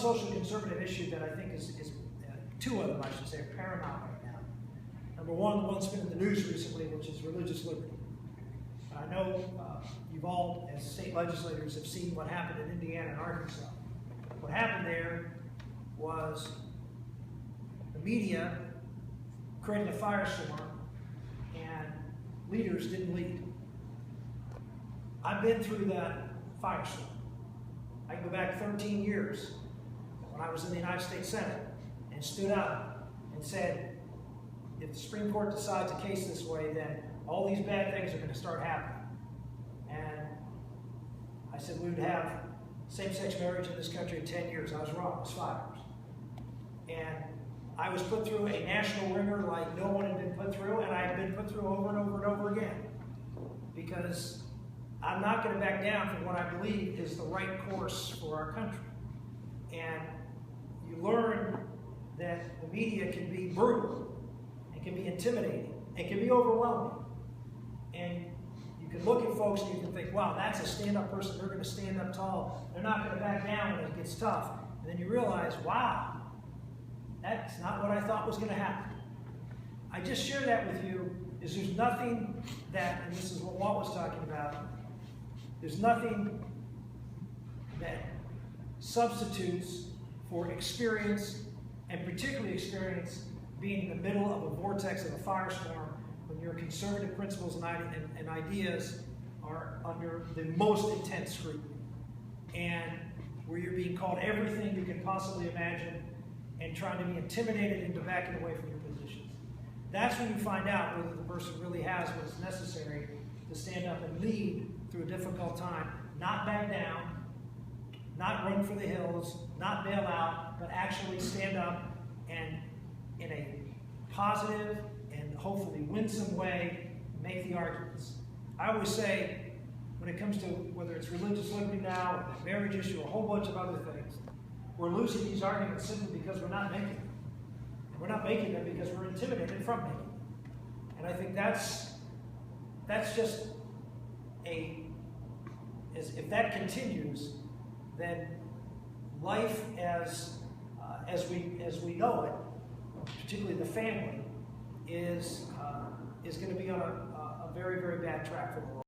Social conservative issue that I think is two of them, I should say, are paramount right now. Number one, the one's been in the news recently, which is religious liberty. I know you've all, as state legislators, have seen what happened in Indiana and Arkansas. What happened there was the media created a firestorm and leaders didn't lead. I've been through that firestorm. I can go back 13 years when I was in the United States Senate and stood up and said, if the Supreme Court decides a case this way, then all these bad things are going to start happening. And I said we would have same-sex marriage in this country in 10 years. I was wrong. It was 5 years. And I was put through a national ringer like no one had been put through, and I have been put through over and over and over again. Because I'm not going to back down from what I believe is the right course for our country. And you learn that the media can be brutal, it can be intimidating, it can be overwhelming. And you can look at folks and you can think, wow, that's a stand-up person, they're going to stand up tall, they're not going to back down when it gets tough. And then you realize, wow, that's not what I thought was going to happen. I just share that with you is there's nothing that, and this is what Walt was talking about, there's nothing that substitutes for experience, and particularly experience being in the middle of a vortex of a firestorm when your conservative principles and ideas are under the most intense scrutiny. And where you're being called everything you can possibly imagine and trying to be intimidated into backing away from your positions. That's when you find out whether the person really has what is necessary to stand up and lead through a difficult time, not back down, not run for the hills, not bail out, but actually stand up and in a positive and hopefully winsome way make the arguments. I always say, when it comes to whether it's religious liberty now, or the marriage issue, a whole bunch of other things, we're losing these arguments simply because we're not making them. And we're not making them because we're intimidated from making them. And I think that's just if that continues, then life as we know it, particularly the family, is going to be on a very, very bad track for the world.